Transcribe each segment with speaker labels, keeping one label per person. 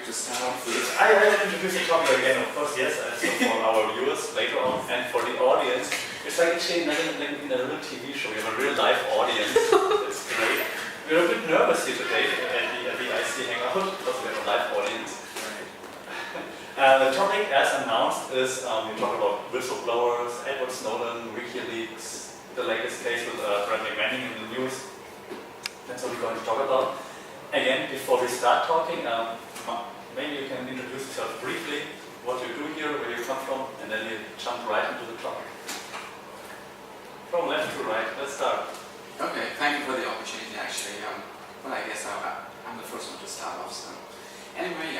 Speaker 1: to start off with?
Speaker 2: I will introduce the topic again, of course, yes, so for our viewers later on, and for the audience. It's like actually in a real TV show, we have a real live audience. It's great. We're a bit nervous here today at the RIC Hangout because we have a live audience. The topic, as announced, is we talk about whistleblowers, Edward Snowden, WikiLeaks, the latest case with Bradley Manning in the news. That's what we're going to talk about. Again, before we start talking, maybe you can introduce yourself briefly, what you do here, where you come from, and then you jump right into the topic. From left to right, let's start.
Speaker 1: Okay, thank you for the opportunity actually. Well, I guess I'm the first one to start off. So. Anyway,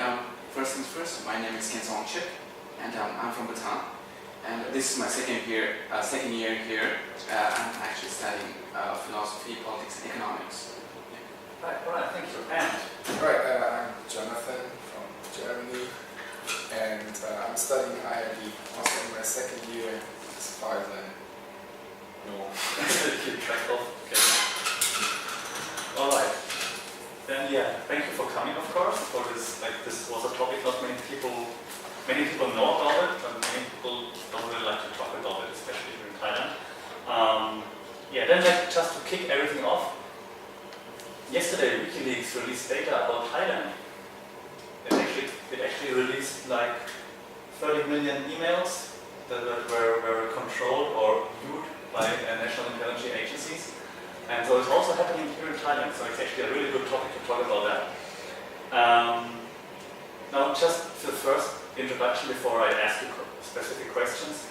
Speaker 1: first things first, my name is Chip, and I'm from Bhutan. And this is my second year here. I'm actually studying philosophy, politics, and economics.
Speaker 2: Right, thank you. And?
Speaker 3: Right, I'm Jonathan from Germany, and I'm studying IID, also in my second year, as far as I know.
Speaker 2: Keep track of, okay. Alright. Then yeah, thank you for coming, of course, for this, this was a topic not many people know about it, but many people don't really like to talk about it, especially here in Thailand. Then just to kick everything off, yesterday WikiLeaks released data about Thailand. It actually released like 30 million emails that were controlled or viewed by national intelligence agencies. And so it's also happening here in Thailand, so it's actually a really good topic to talk about that. Now just the first introduction before I ask you specific questions.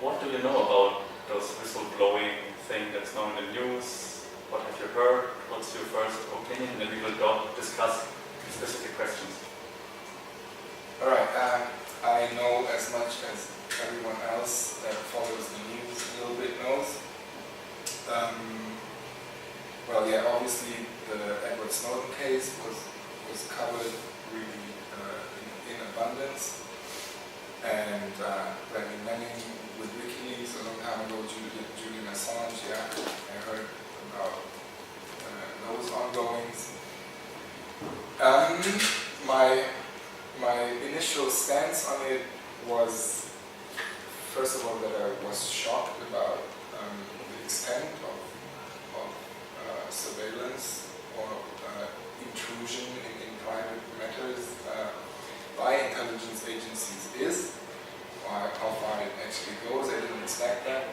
Speaker 2: What do you know about those whistleblowing thing that's known in the news? What have you heard? What's your first opinion? And then we will discuss specific questions.
Speaker 3: Alright, I know as much as everyone else that follows the news a little bit knows. Obviously the Edward Snowden case was covered really in abundance. And Bradley Manning with WikiLeaks a long time ago, Julian Assange, I heard about those ongoings. My initial stance on it was, first of all, that I was shocked about the extent of surveillance or intrusion in private matters by intelligence agencies is, or how far it actually goes. I didn't expect that.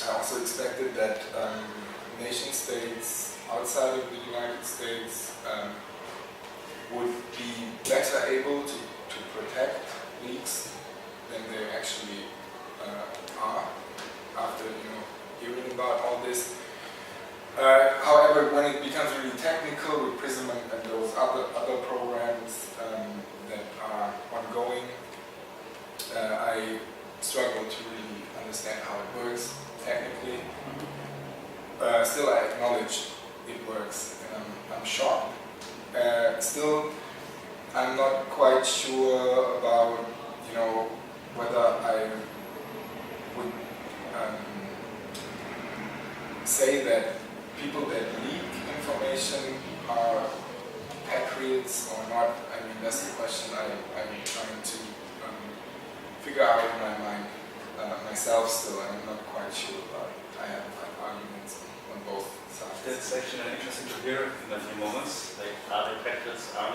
Speaker 3: I also expected that nation states outside of the United States would be better able to protect leaks than they actually are after hearing about all this. However, when it becomes really technical with PRISM and those other programs that are ongoing, I struggle to really understand how it works technically. Still, I acknowledge it works, and I'm shocked. Still, I'm not quite sure about whether I would say that people that leak information are patriots or not. I mean, that's the question I'm trying to figure out in my mind myself still. I'm not quite sure about it. I have arguments on both sides.
Speaker 2: That's actually interesting to hear in a few moments. Like, are they patriots, are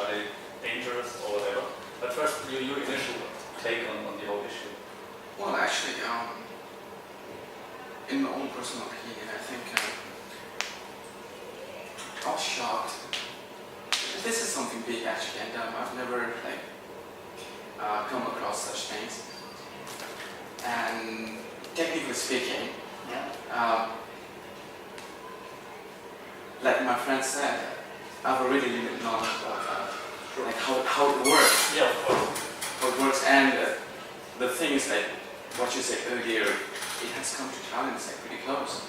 Speaker 2: they dangerous, or whatever? But first, your initial take on the whole issue.
Speaker 1: Well, actually, in my own personal opinion, I think I was shocked. This is something big actually, and I've never come across such things. And technically speaking, like my friend said, I have a really limited knowledge about how it works.
Speaker 2: Yeah, of course.
Speaker 1: How it works, and the thing is that what you said earlier, it has come to Thailand, it's pretty close.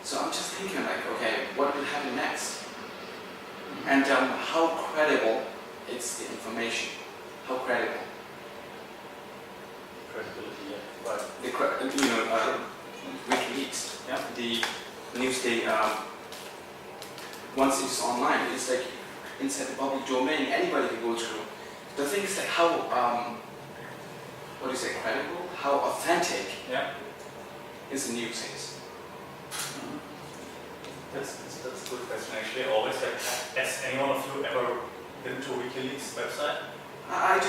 Speaker 1: So I'm just thinking okay, what will happen next? And how credible is the information? How credible?
Speaker 2: Credibility, yeah. Right.
Speaker 1: WikiLeaks.
Speaker 2: Yeah.
Speaker 1: The news they once it's online, it's inside the public domain, anybody can go through. The thing is like how, what do you say, credible? How authentic is the news is?
Speaker 2: That's a good question actually. Always like, has any one of you ever been to WikiLeaks website?
Speaker 1: I do.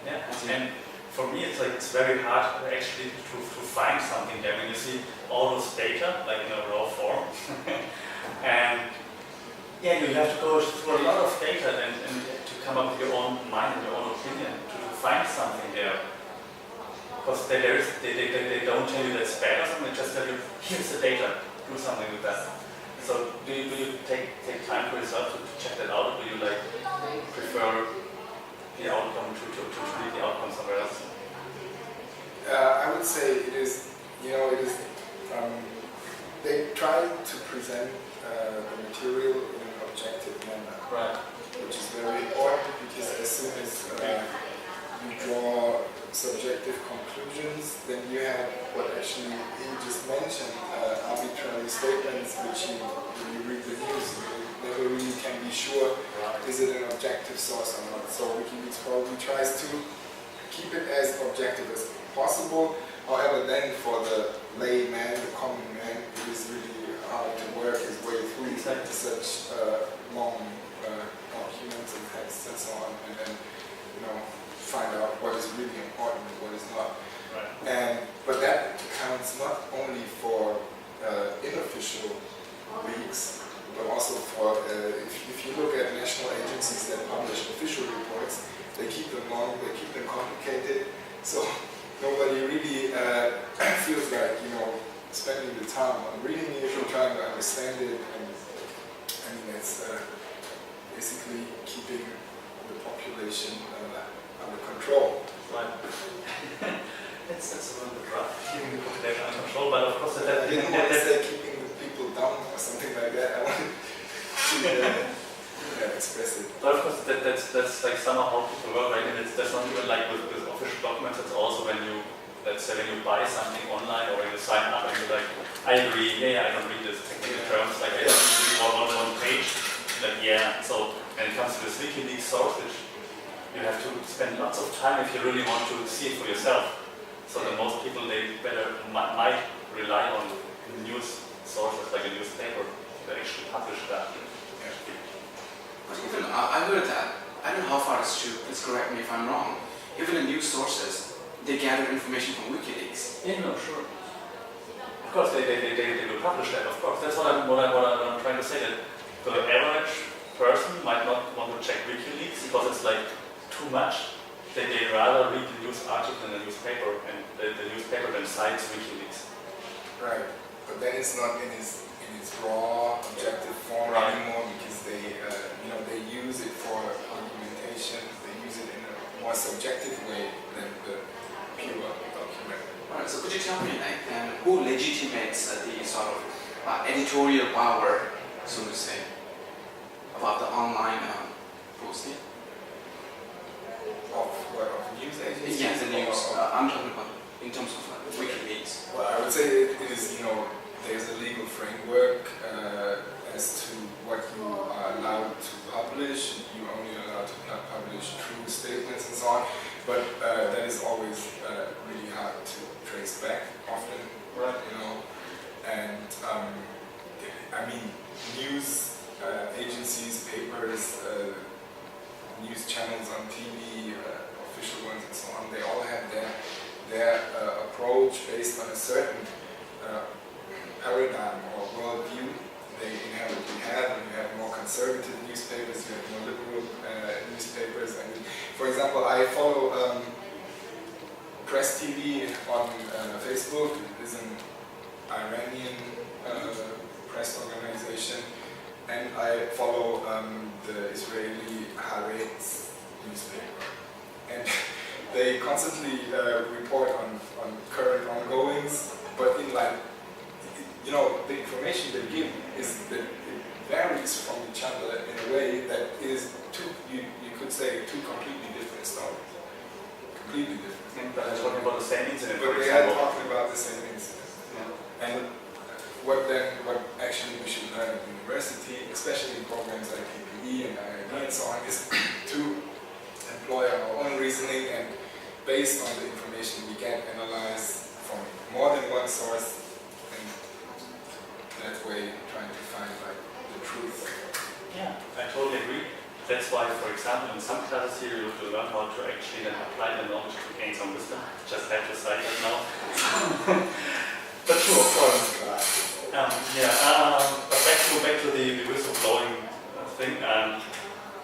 Speaker 2: Yeah.
Speaker 1: I do.
Speaker 2: And for me, it's like it's very hard actually to find something there when you see all those data like in a raw form, and yeah, you have to go through a lot of data and to come up with your own mind and your own opinion to find something there. Because they don't tell you that's bad or something. They just tell you here's the data, do something with that. So do you take time for yourself to check that out, or do you like prefer the outcome to read the outcome somewhere else?
Speaker 3: I would say it is, they try to present the material in an objective manner,
Speaker 2: Right.
Speaker 3: which is very important because as soon as you draw subjective conclusions, then you have what actually you just mentioned, arbitrary statements which when you read the news, you never really can be sure, is it an objective source or not. So WikiLeaks probably tries to keep it as objective as possible. However, then for the layman, the common man, it is really hard to work his way through such long documents and texts and so on, and then find out what is really important and what is not.
Speaker 2: Right.
Speaker 3: But that counts not only for unofficial leaks, but also for if you look at national agencies that publish official reports, they keep them long, they keep them complicated, so nobody really feels like spending the time on reading it and trying to understand it, and I mean it's basically keeping the population under control.
Speaker 2: Right. That's a little bit rough, keeping the population under control, but of course
Speaker 3: I didn't want to say keeping the people down or something like that. I wanted to express it.
Speaker 2: But of course that's like somehow how people work, right? And that's not even like with official documents, it's also when you, let's say when you buy something online or when you sign up and you're like, I agree, I don't read this technical terms, like I don't read one page, like so when it comes to this WikiLeaks source, which you have to spend lots of time if you really want to see it for yourself. So that most people, they might rely on news sources like a newspaper to actually publish that.
Speaker 1: But even, I heard that, I don't know how far it's true, please correct me if I'm wrong, even the news sources, they gather information from WikiLeaks.
Speaker 2: Yeah, no, sure. Of course, they will publish that, of course. That's what I'm trying to say, that the average person might not want to check WikiLeaks because it's like too much. They'd rather read the news article in the newspaper, and the newspaper then cites WikiLeaks.
Speaker 3: Right, but then it's not in its raw, objective form anymore, because they use it for argumentation. They use it in a more subjective way than the pure document.
Speaker 1: Alright, so could you tell me, like, who legitimates the sort of editorial power, so to say, about the online posting?
Speaker 3: Of what? Of news agencies?
Speaker 1: Yes, the news. I'm talking about in terms of WikiLeaks.
Speaker 3: Well, I would say it is, there's a legal framework as to what you are allowed to publish. You're only allowed to publish true statements and so on. But that is always really hard to trace back often, And I mean, news agencies, papers, news channels on TV, official ones and so on, they all have their approach based on a certain paradigm or worldview they inherently have. And you have more conservative newspapers, you have more liberal newspapers. And for example, I follow Press TV on Facebook. It is an Iranian press organization. And I follow the Israeli Haaretz newspaper. And they constantly report on current ongoings, but in the information they give is that it varies from each other in a way that is you could say two completely different stories. Completely different.
Speaker 2: But they're talking about the same incident,
Speaker 3: But
Speaker 2: for
Speaker 3: they are
Speaker 2: example.
Speaker 3: talking about the same incident.
Speaker 2: Yeah.
Speaker 3: And what actually we should learn in university, especially in programs like PPE and IID and so on, is to employ our own reasoning and based on the information we get, analyze from more than one source, and that way trying to find like the truth.
Speaker 2: Yeah, I totally agree. That's why, for example, in some classes here you have to learn how to actually then apply the knowledge to gain some wisdom. Just have to cite that now. But true, of course. But back to the whistleblowing thing.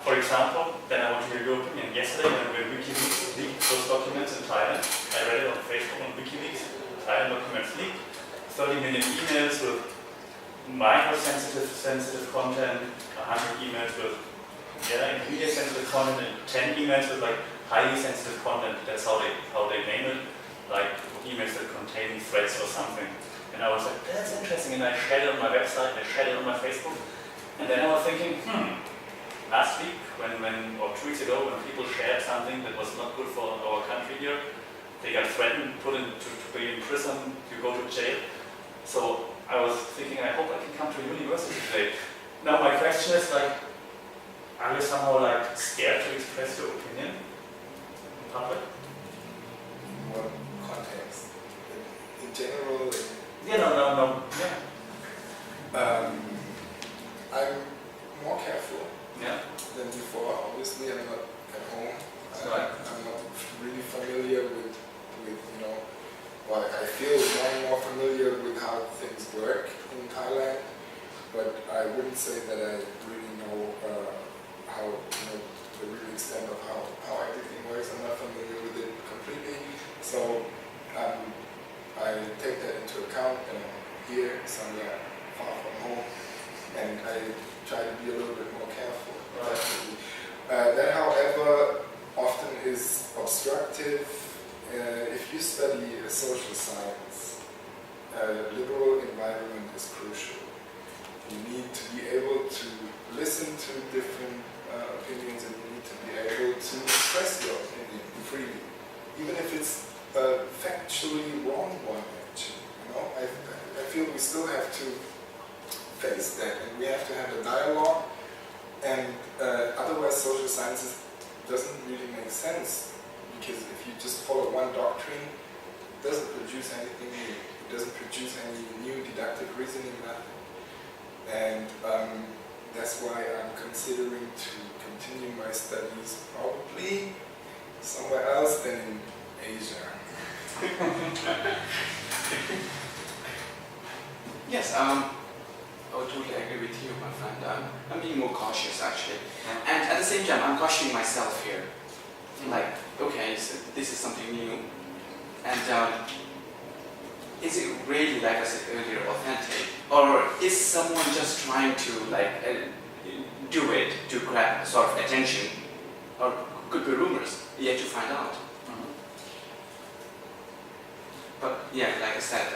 Speaker 2: For example, then I want to hear your opinion. Yesterday, when WikiLeaks leaked those documents in Thailand, I read it on Facebook on WikiLeaks. Thailand documents leaked. 30-minute emails with micro-sensitive content, 100 emails with intermediate sensitive content, and 10 emails with like highly sensitive content. That's how they name it, like emails that contain threats or something. And I was like, that's interesting, and I shared it on my website, I shared it on my Facebook, and then I was thinking, last week, or 2 weeks ago, when people shared something that was not good for our country here, they got threatened, put to be in prison, you go to jail. So I was thinking, I hope I can come to university today. Now my question is like, are you somehow like scared to express your opinion in public?
Speaker 3: In what context? In general?
Speaker 2: Yeah, no. Yeah.
Speaker 3: I'm more careful
Speaker 2: Yeah.
Speaker 3: than before. Obviously, I'm not at home.
Speaker 2: Right.
Speaker 3: I'm not really familiar with well, I feel more and more familiar with how things work in Thailand, but I wouldn't say that I really know how the real extent of how everything works. I'm not familiar with it completely, so I take that into account, and I'm here somewhere far from home, and I try to be a little bit more careful. Definitely. That, however, often is obstructive. If you study social science, liberal environment is crucial. You need to be able to listen to different opinions, and you need to be able to express your opinion freely, even if it's a factually wrong one. Actually, I feel we still have to face that, and we have to have a dialogue. And otherwise, social sciences doesn't really make sense, because if you just follow one doctrine, it doesn't produce anything new. It doesn't produce any new deductive reasoning, nothing. And that's why I'm considering to continue my studies probably somewhere else than in Asia.
Speaker 1: Yes, I would totally agree with you, my friend. I'm being more cautious, actually. And at the same time, I'm questioning myself here. Like, okay, so this is something new. And is it really, like I said earlier, authentic? Or is someone just trying to, do it to grab sort of attention? Or could be rumors, yet to find out. But yeah, like I said,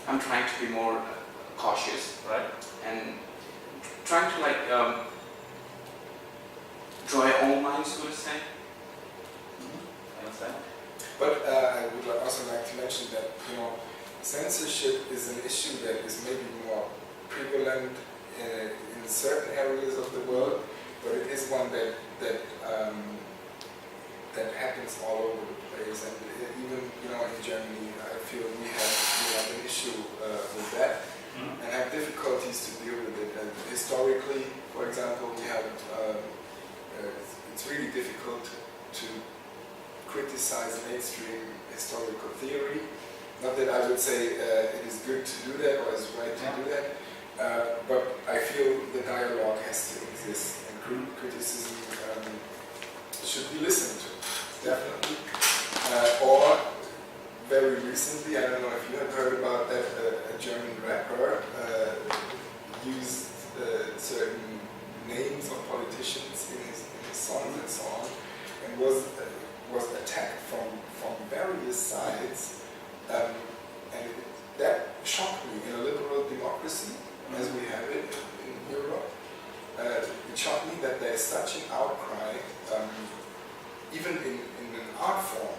Speaker 1: I'm trying to be more cautious,
Speaker 2: Right.
Speaker 1: and trying to draw your own mind, so to say.
Speaker 2: I understand.
Speaker 3: But I would also like to mention that censorship is an issue that is maybe more prevalent in certain areas of the world, but it is one that happens all over the place. And even in Germany, I feel we have an issue with that. And have difficulties to deal with it. And historically, for example, we have it's really difficult to criticize mainstream historical theory. Not that I would say it is good to do that or is right to do that, but I feel the dialogue has to exist, and criticism should be listened to, definitely. Or very recently, I don't know if you have heard about that, a German rapper used certain names of politicians in his songs and so on, and was attacked from various sides, and that shocked me. In a liberal democracy, as we have it in Europe, it shocked me that there is such an outcry, even in an art form,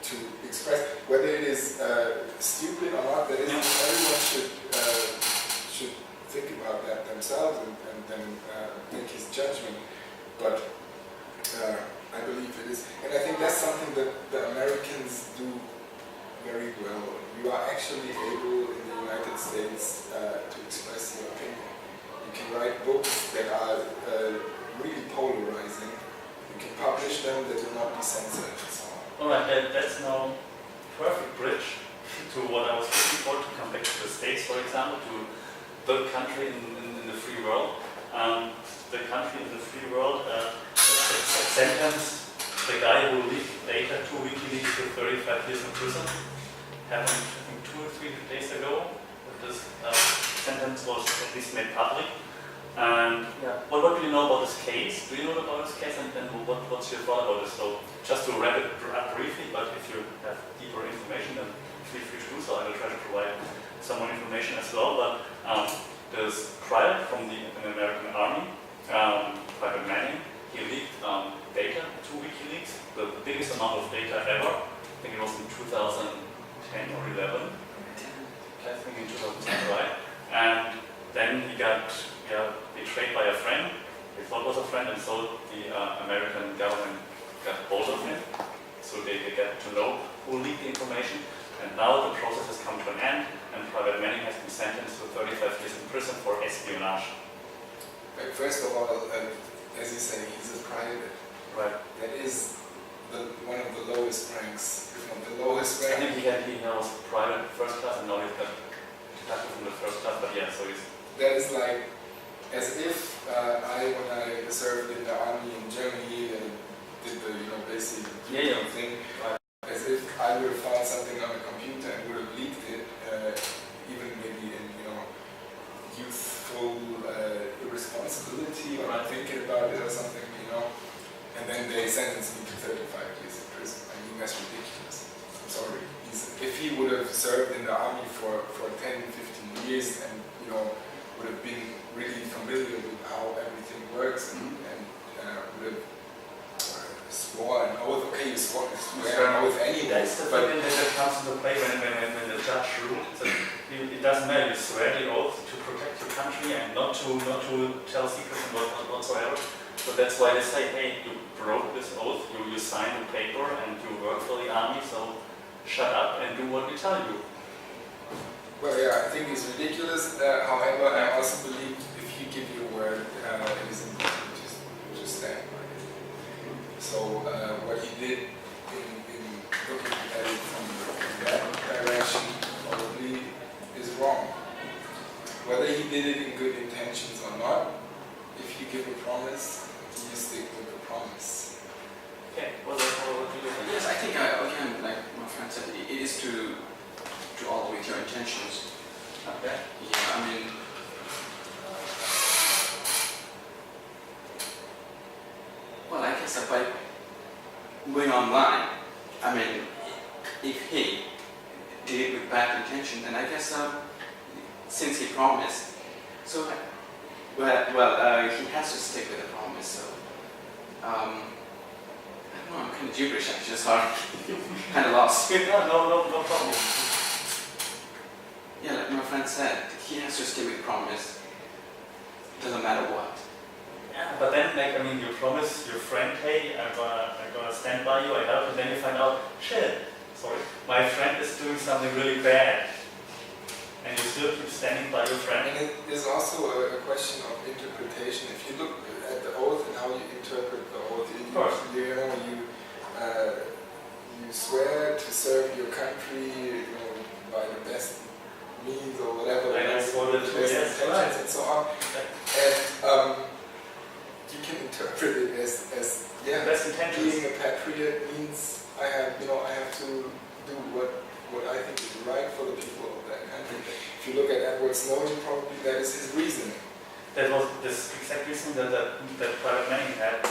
Speaker 3: to express whether it is stupid or not. That is, everyone should think about about that themselves and then make his judgment. But I believe it is, and I think that's something that the Americans do very well. You are actually able in the United States to express your opinion. You can write books that are really polarizing. You can publish them, they will not be censored and so on.
Speaker 2: Alright, that's now perfect bridge to what I was looking for, to come back to the States, for example, to the country in the free world. The country in the free world sentenced the guy who leaked data to WikiLeaks to 35 years in prison. Happened, I think, 2 or 3 days ago. This sentence was at least made public. And what do you know about this case? Do you know about this case, and then what's your thought about this? So just to wrap it up briefly, but if you have deeper information, then feel free to do so. I will try to provide some more information as well. But there's Cryle from the American Army, Private Manning. He leaked data to WikiLeaks, the biggest amount of data ever. I think it was in 2010 or 11. I think in 2010, right? And then he got betrayed by a friend. He thought was a friend, and so the American government got hold of him. So they get to know who leaked the information. And now the process has come to an end, and Private Manning has been sentenced to 35 years in prison for espionage.
Speaker 3: First of all, as you say, he's a private.
Speaker 2: Right.
Speaker 3: That is one of the lowest ranks, if not the lowest rank.
Speaker 2: I think he was private first class, and now he's got deducted from the first class. But yeah, so he's.
Speaker 3: That is like as if when I served in the army in Germany and did the basic thing.
Speaker 2: Right.
Speaker 3: As if I would have found something on the computer and would have leaked it, even maybe in youthful irresponsibility or not thinking about it or something, and then they sentenced me to 35 years in prison. I mean, that's ridiculous. I'm sorry. If he would have served in the army for 10, 15 years and would have been really familiar with how everything works and would have swore an oath. Okay, you swear an oath anyway.
Speaker 2: That's the thing that comes into play when the judge ruled. So it doesn't matter. You swear the oath to protect your country and not to tell secrets and whatsoever. So that's why they say, hey, you broke this oath. You signed a paper and you work for the army. So shut up and do what we tell you.
Speaker 3: Well, yeah, I think it's ridiculous. However, I also believe if you give your word, it is important to stand by it. So what he did in looking at it from that direction probably is wrong. Whether he did it in good intentions or not, if you give a promise, you stick with the promise.
Speaker 2: Okay, what do you think?
Speaker 1: Yes, I think again, like my friend said, it is to all with your intentions.
Speaker 2: Okay.
Speaker 1: Yeah, I mean, well, I guess by going online, I mean, if he did it with bad intention, then I guess since he promised, so well, he has to stick with the promise. So I don't know, I'm kind of gibberish actually, sorry, kind of lost.
Speaker 2: No problem.
Speaker 1: Yeah, like my friend said, he has to stay with promise. Doesn't matter what.
Speaker 2: Yeah, but then, you promise your friend, hey, I'm gonna stand by you, I help, and then you find out, shit, sorry, my friend is doing something really bad, and you still keep standing by your friend.
Speaker 3: And it is also a question of interpretation. If you look at the oath and how you interpret the oath, you swear to serve your country, by the best means or whatever,
Speaker 2: Yes, right.
Speaker 3: and so on. And you can interpret it as
Speaker 2: best intentions.
Speaker 3: being a patriot means I have to do what I think is right for the people of that country. If you look at Edward Snowden, probably that is his reasoning.
Speaker 2: That was this exact reason that Private Manning had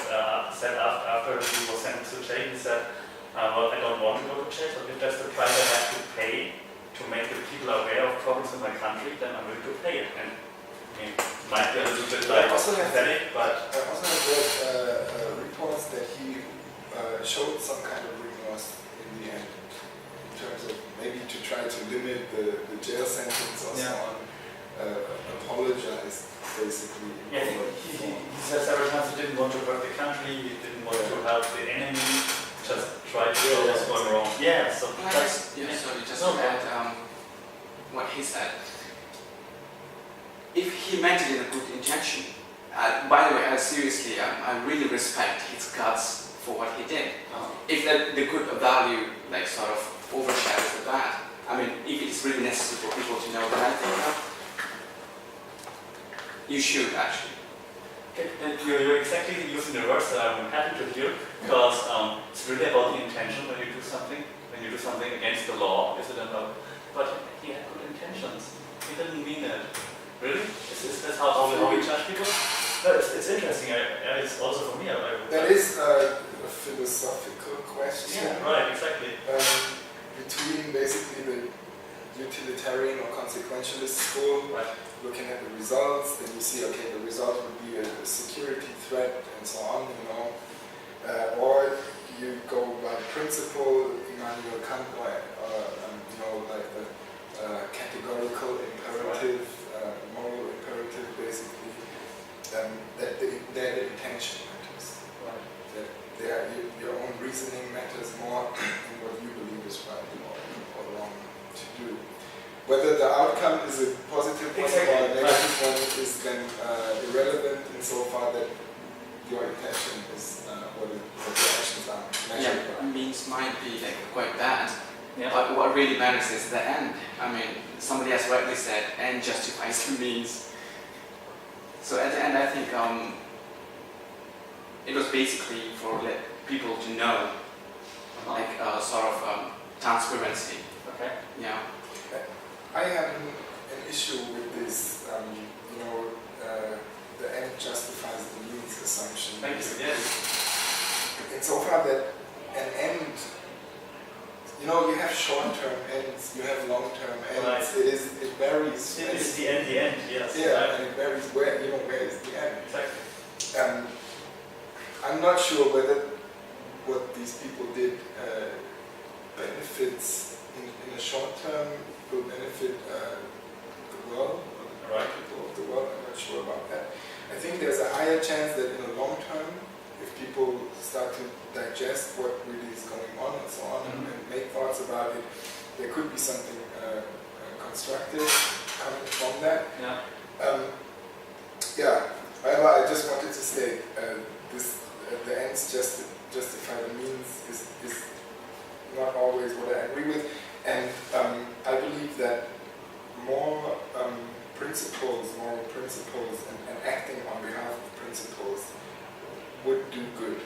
Speaker 2: said after he was sentenced to jail. He said, well, I don't want to go to jail, but if that's the price I have to pay to make the people aware of problems in my country, then I'm willing to pay it. And it might be a little bit pathetic, but
Speaker 3: I also have read reports that he showed some kind of remorse in the end, in terms of maybe to try to limit the jail sentence or so on, upon apologized, basically.
Speaker 2: Yeah, he said several times he didn't want to hurt the country, he didn't want to help the enemy, just tried to show what's going wrong. Yeah, so
Speaker 1: just to add what he said. If he meant it in a good intention, by the way, seriously, I really respect his guts for what he did. If the good value like sort of overshadows the bad, I mean, if it's really necessary for people to know that, I think you should actually.
Speaker 2: Okay, and you're exactly using the words that I'm happy to hear, because it's really about the intention when you do something. When you do something against the law, is it about? But he had good intentions. He didn't mean it. Really? Is that how we judge people? No, it's interesting. It's also for me.
Speaker 3: That is a philosophical question.
Speaker 2: Yeah, right, exactly.
Speaker 3: Between basically the utilitarian or consequentialist school,
Speaker 2: right,
Speaker 3: looking at the results, then you see, okay, the result would be a security threat and so on, you know. Or you go by principle, Immanuel Kant, you know, like the categorical imperative, moral imperative, basically, that the intention matters.
Speaker 2: right.
Speaker 3: That your own reasoning matters more than what you believe is right or wrong to do. Whether the outcome is a positive one or a negative one is then irrelevant insofar that your intention is what your actions are measured by.
Speaker 1: Means might be like quite bad.
Speaker 2: Yeah.
Speaker 1: But what really matters is the end. I mean, somebody has rightly said, end justifies the means. So at the end, I think it was basically for people to know, like sort of transparency.
Speaker 2: Okay.
Speaker 1: Yeah.
Speaker 3: I have an issue with this, you know, the end justifies the means assumption.
Speaker 2: Thank you. Yes.
Speaker 3: Insofar that an end, you know, you have short-term ends, you have long-term ends.
Speaker 2: Right.
Speaker 3: It varies.
Speaker 2: It is the end, yes.
Speaker 3: Yeah,
Speaker 2: right.
Speaker 3: and it varies where, you know, where is the end.
Speaker 2: Exactly.
Speaker 3: I'm not sure whether what these people did benefits in the short term will benefit the world or the
Speaker 2: right.
Speaker 3: people of the world. I'm not sure about that. I think there's a higher chance that in the long term, if people start to digest what really is going on and so on, and make thoughts about it, there could be something constructive coming from that.
Speaker 2: Yeah.
Speaker 3: However, I just wanted to say the ends justify the means is not always what I agree with, and I believe that more moral principles, and acting on behalf of principles would do good,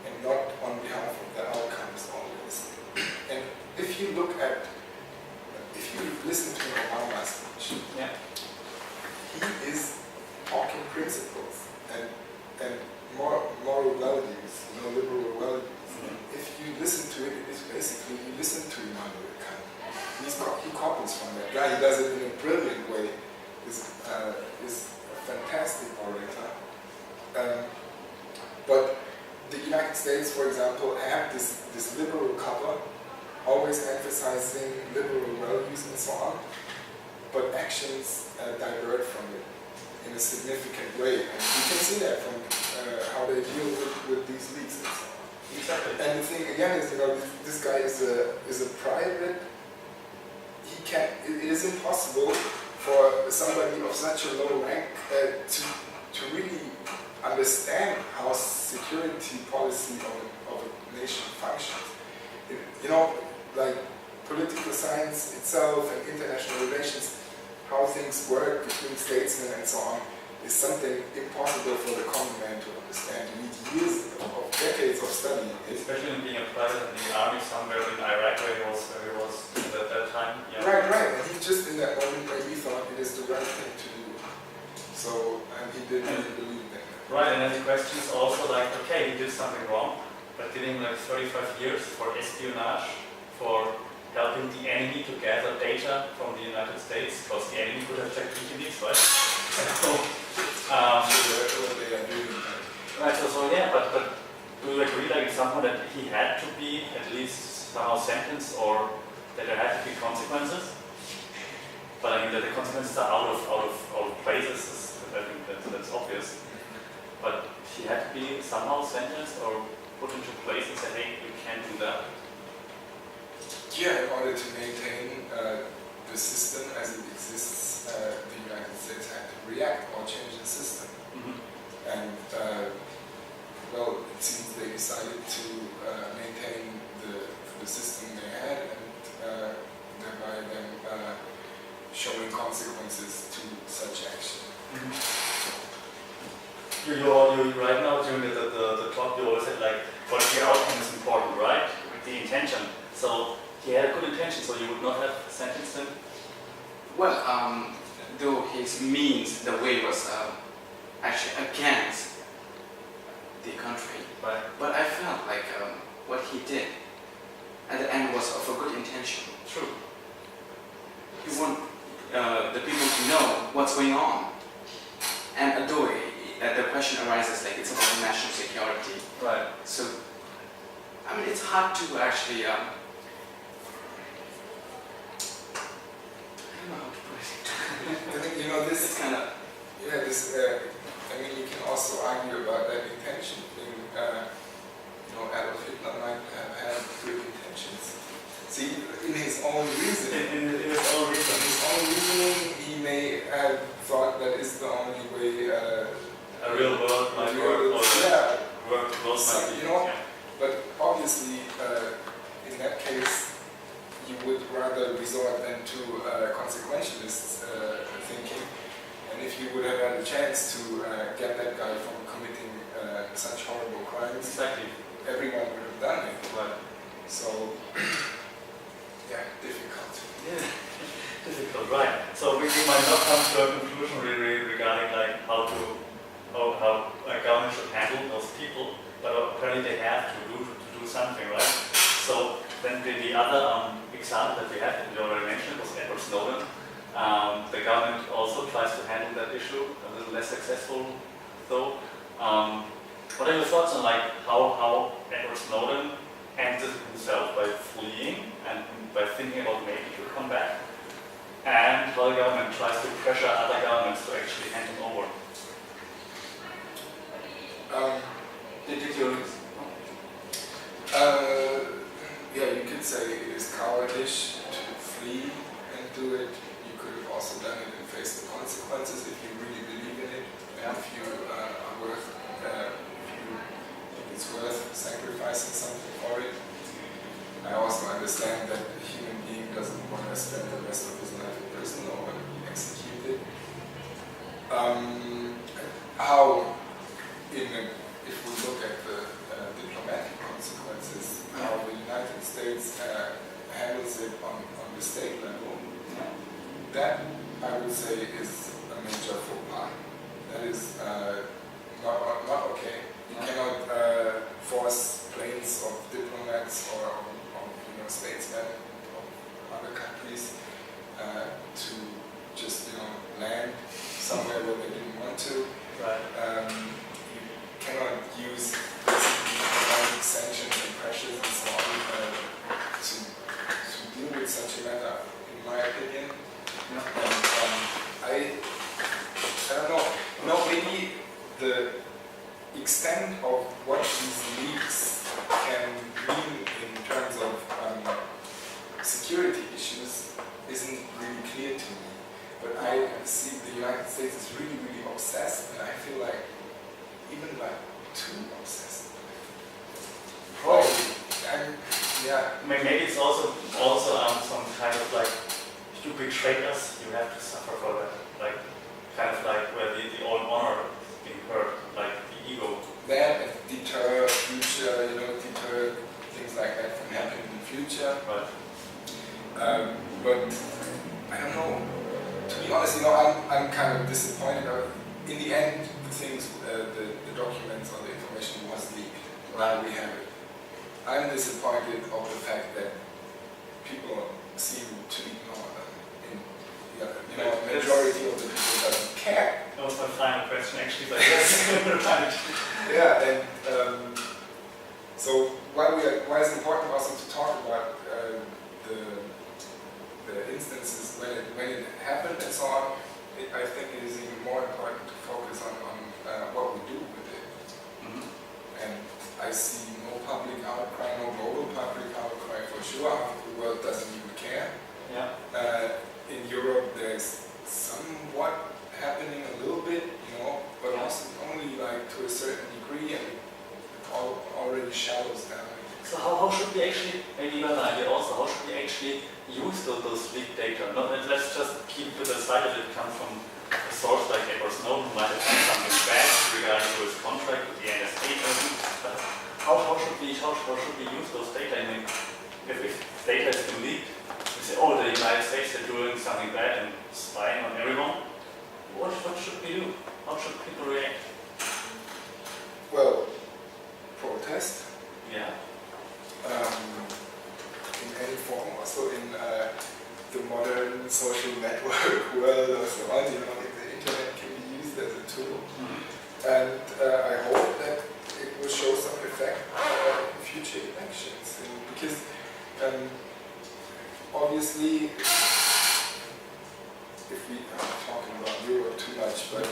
Speaker 3: and not on behalf of the outcomes always. And if you listen to Obama's speech,
Speaker 2: Yeah.
Speaker 3: he is talking principles and moral values, liberal values. If you listen to it, it is basically you listen to Immanuel Kant. He copies from that guy. He does it in a brilliant way. Is a fantastic orator. But the United States, for example, had this liberal cover, always emphasizing liberal values and so on. But actions divert from it in a significant way, and you can see that from how they deal with these leaks and so on.
Speaker 2: Exactly.
Speaker 3: And the thing again is, this guy is a private. It is impossible for somebody of such a low rank to really understand how security policy of a nation functions. Like political science itself and international relations, how things work between statesmen and so on, is something impossible for the common man to understand. You need years of decades of study.
Speaker 2: Especially in being a private in the army somewhere in Iraq where he was at that time. Yeah.
Speaker 3: Right. And he just in that moment maybe thought it is the right thing to do. So, and he didn't really believe that.
Speaker 2: Right, and then the question is also like, okay, he did something wrong, but giving like 35 years for espionage, for helping the enemy to gather data from the United States, because the enemy could have checked WikiLeaks, right? Right, so yeah, but do you agree like somehow that he had to be at least somehow sentenced, or that there had to be consequences? But I mean that the consequences are out of places. I think that's obvious. But he had to be somehow sentenced or put into place and say, hey, you can't do that.
Speaker 3: Yeah, in order to maintain the system as it exists, the United States had to react or change the system. And well, it seems they decided to maintain the system they had, and thereby then showing consequences to such action.
Speaker 2: You right now during the talk you always said like what the outcome is important, right? The intention. So he had a good intention, so you would not have sentenced him?
Speaker 1: Well, though his means, the way was actually against the country,
Speaker 2: Right.
Speaker 1: but I felt like what he did at the end was of a good intention.
Speaker 2: True.
Speaker 1: He want the people to know what's going on, and although the question arises like it's about national security,
Speaker 2: Right.
Speaker 1: so I mean it's hard to actually I don't know how to put it.
Speaker 3: I think, you know, this
Speaker 1: It's kind of
Speaker 3: yeah, this. I mean, you can also argue about that intention thing. You know, Adolf Hitler might have had good intentions. See, in his own reasoning,
Speaker 2: In his own reason.
Speaker 3: he may have thought that is the only way.
Speaker 2: A real world might work, or
Speaker 3: yeah,
Speaker 2: world might be.
Speaker 3: you know,
Speaker 2: Yeah.
Speaker 3: but obviously, in that case, you would rather resort then to consequentialist thinking. And if you would have had a chance to get that guy from committing such horrible crimes,
Speaker 2: Exactly.
Speaker 3: everyone would have done it.
Speaker 2: Right.
Speaker 3: So, yeah, difficult.
Speaker 2: Yeah. Difficult, right. So we might not come to a conclusion regarding like how a government should handle those people, but apparently they have to do something, right? So then the other example that we have, you already mentioned, was Edward Snowden. The government also tries to handle that issue, a little less successful though. What are your thoughts on like how Edward Snowden answered himself by fleeing and by thinking about maybe to come back, and how the government tries to pressure other governments to actually hand him over?
Speaker 1: did you
Speaker 3: Yeah, you could say it is cowardice to flee and do it. You could have also done it and face the consequences if you really believe in it, and if you are worth, if you think it's worth sacrificing something for it. I also understand that a human being doesn't want to spend the rest of his life in prison or want to be executed. If we look at the diplomatic consequences, how the United States handles it on the state level, that I would say is a major faux pas. That is not okay. You cannot force planes of diplomats or statesmen of other countries to just land somewhere where they didn't want to.
Speaker 2: Right.
Speaker 3: You cannot use economic sanctions and pressures and so on to deal with such a matter, in my opinion. I don't know. Maybe the extent of what these leaks can mean in terms of security issues isn't really clear to me. But I see the United States is really, really obsessed, and I feel like even like too obsessed. Probably.
Speaker 2: Maybe it's also some kind of like, if you betray us, you have to suffer for that. Like kind of like where the own honor is being hurt, like the ego.
Speaker 3: That and deter future, deter things like that from happening in the future.
Speaker 2: Right.
Speaker 3: But I don't know. To be honest, I'm kind of disappointed. In the end, the documents or the information was leaked. Now we have it. I'm disappointed of the fact that people seem to ignore them. The majority of the people doesn't care.
Speaker 2: That was my final question actually, but yes. Right.
Speaker 3: Yeah, and so why it's important also to talk about the the instances when it happened and so on, I think it is even more important to focus on what we do with it. And I see no public outcry, no global public outcry for sure. Half of the world doesn't even care.
Speaker 2: Yeah.
Speaker 3: In Europe, there's somewhat happening a little bit, but also only like to a certain degree, and it already shallows down.
Speaker 2: So how should we actually, maybe another idea also, how should we actually use those leaked data? Let's just keep to the side that it comes from a source like Edward Snowden, who might have done something bad regarding to his contract with the NSA. But how should we use those data? I mean, if data has been leaked, we say, oh, the United States are doing something bad and spying on everyone. What should we do? How should people react?
Speaker 3: Well, protest.
Speaker 2: Yeah.
Speaker 3: In any form, also in the modern social network world or so on, the internet can be used as a tool. And I hope that it will show some effect in future elections. Because obviously, if we are talking about Europe too much, but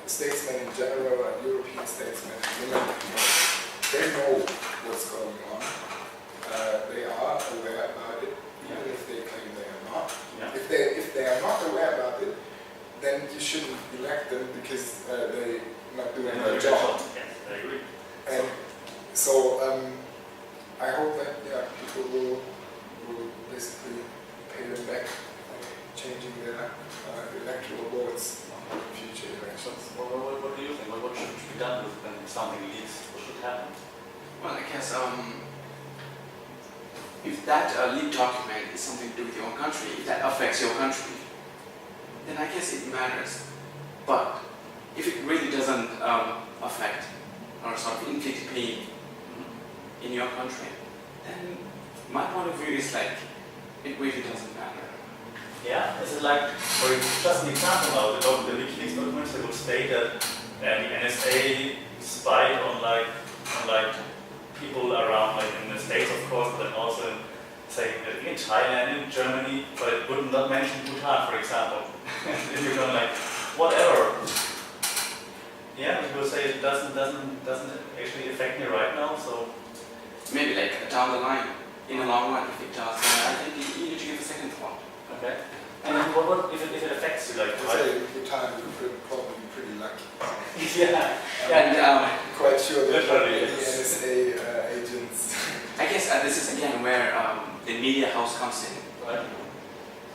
Speaker 3: statesmen in general, European statesmen, they know what's going on. They are aware about it, even if they claim they are not.
Speaker 2: Yeah.
Speaker 3: If they are not aware about it, then you shouldn't elect them because they're not doing their job.
Speaker 2: Yes, I agree.
Speaker 3: And so I hope that people will basically pay them back by changing their electoral votes in future elections.
Speaker 2: What do you think? What should be done when something leaks? What should happen?
Speaker 1: Well, I guess if that leaked document is something to do with your own country, if that affects your country, then I guess it matters. But if it really doesn't affect or sort of inflict pain in your country, then my point of view is like, it really doesn't matter.
Speaker 2: Yeah, is it like, for just an example of the WikiLeaks documents, they would state that the NSA spied on people around, like in the States, of course, but then also say in Thailand, in Germany, but it would not mention Bhutan, for example. And you're going like, whatever. Yeah, people say it doesn't actually affect me right now, so
Speaker 1: Maybe like down the line, in the long run, if it does, then I think you need to give a second thought.
Speaker 2: okay. And then what if it affects you, like
Speaker 3: I say Bhutan would probably be pretty lucky.
Speaker 2: yeah.
Speaker 1: And
Speaker 3: I'm quite sure that
Speaker 2: Literally,
Speaker 3: the NSA agents.
Speaker 1: I guess this is again where the media house comes in.
Speaker 2: Right.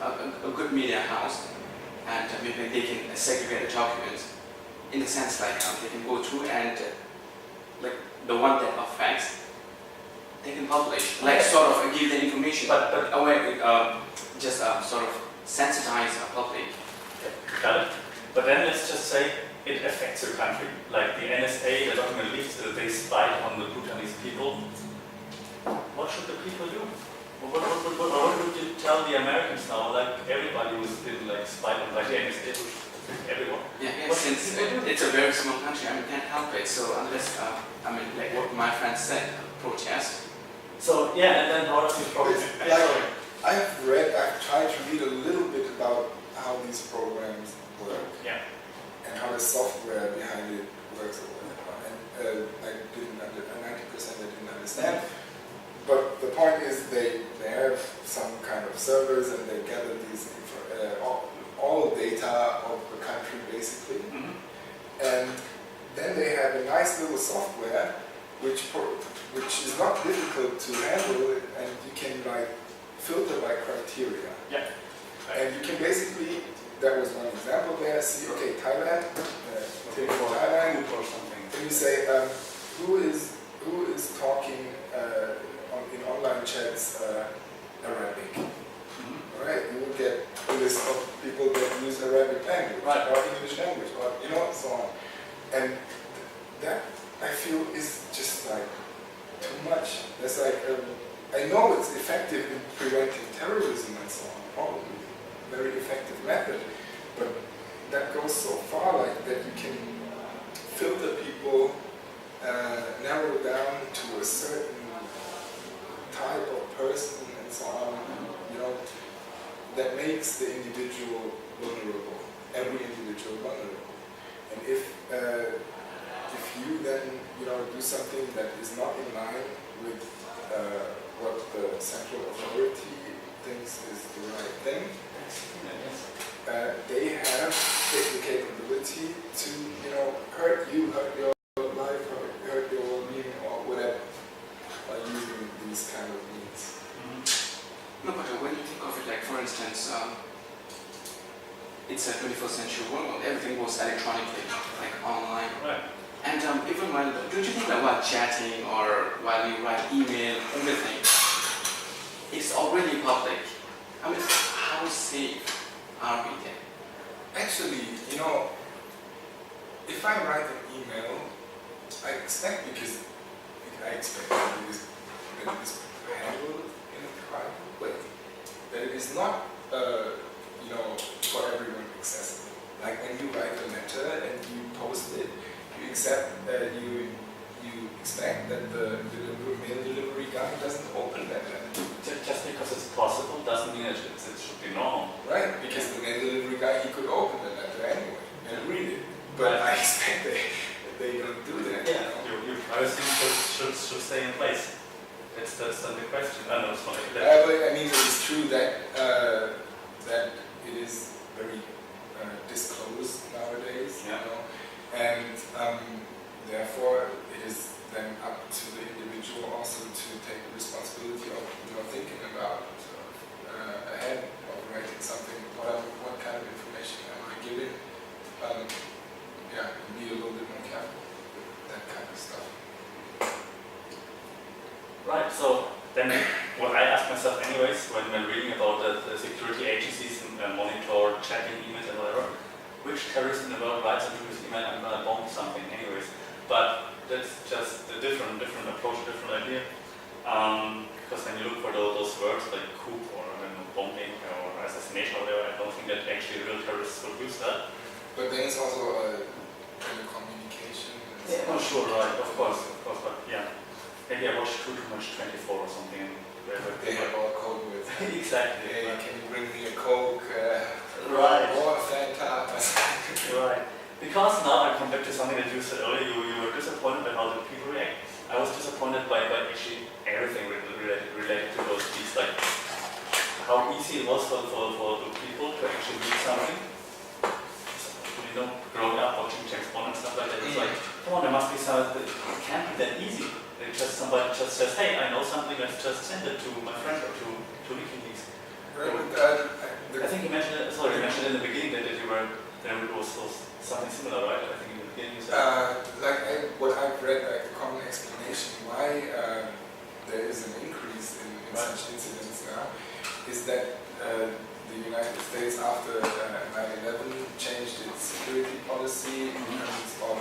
Speaker 1: A good media house, and maybe they can segregate the documents in the sense like they can go through and like the one that affects, they can publish, like sort of give the information, but away just sort of sensitize the public.
Speaker 2: Got it. But then let's just say it affects your country. Like the NSA, the document leaks, they spied on the Bhutanese people. What should the people do? What would you tell the Americans now? Like everybody who's been like spied on by the NSA, everyone.
Speaker 1: Yeah, since it's a very small country, I mean, can't help it. So unless, I mean, like what my friend said, protest.
Speaker 2: So yeah, and then how does it progress?
Speaker 3: I've tried to read a little bit about how these programs work.
Speaker 2: Yeah.
Speaker 3: And how the software behind it works. And I didn't 90% I didn't understand. But the point is they have some kind of servers and they gather these all data of the country basically. And then they have a nice little software which is not difficult to handle, and you can like filter by criteria.
Speaker 2: Yeah.
Speaker 3: And you can basically, that was one example there, see, okay, Thailand, Thailand
Speaker 2: or something.
Speaker 3: and you say, who is talking in online chats Arabic? Alright, you will get a list of people that use Arabic language, or English language, or so on. And that, I feel, is just like too much. That's like, I know it's effective in preventing terrorism and so on, probably a very effective method, but that goes so far, like that you can filter people, narrow down to a certain type of person and so on. makes the individual vulnerable, every individual vulnerable. And if you then do something that is not in line with what the central authority thinks is the right thing, they have the capability to hurt you, hurt your life, hurt your well-being, or whatever, by using these kind of means.
Speaker 1: No, but when you think of it, like for instance, it's a 21st century world, everything goes electronically, like online.
Speaker 2: Right.
Speaker 1: And even while, don't you think that while chatting or while you write email, everything, it's already public. I mean, how safe are we then?
Speaker 3: Actually, if I write an email, I expect that it is handled in a private way, that it is not, for everyone accessible. Like when you write a letter and you post it, you expect that you expect that the mail delivery guy doesn't open that letter.
Speaker 2: Just because it's possible doesn't mean it should be normal.
Speaker 3: Right, because the mail delivery guy, he could open the letter anyway and read it. But I expect that they don't do that.
Speaker 2: Yeah, your privacy should stay in place. That's the question. I know it's not like that.
Speaker 3: But I mean, it is true that that it is very disclosed nowadays, and therefore it is then up to the individual also to take the responsibility of thinking about ahead of writing something. What kind of information am I giving? Be a little bit more careful with that kind of stuff.
Speaker 2: Right, so then what I ask myself anyways when reading about the security agencies and monitor chatting emails and whatever, which terrorist in the world writes into his email, I'm gonna bomb something anyways. But that's just a different approach, a different idea. Because when you look for those words like coup or bombing or assassination or whatever, I don't think that actually real terrorists would use that.
Speaker 3: But then it's also telecommunication.
Speaker 2: Yeah, no, sure, right, of course, but yeah. Maybe I watched too much 24 or something.
Speaker 3: They have all code with.
Speaker 2: Exactly.
Speaker 3: Hey, can you bring me a Coke?
Speaker 2: Right.
Speaker 3: Or a Fanta?
Speaker 2: Right. Because now I come back to something that you said earlier, you were disappointed by how the people react. I was disappointed by actually everything related to those tweets, like how easy it was for the people to actually read something. Growing up watching James Bond and stuff like that, it's like, come on, there must be something, it can't be that easy. Somebody just says, hey, I know something, let's just send it to my friend or to WikiLeaks. I think you mentioned it, in the beginning that you were, there was something similar, right? I think in the beginning you said.
Speaker 3: What I've read, the common explanation why there is an increase in such incidents now is that the United States after 9/11 changed its security policy in terms of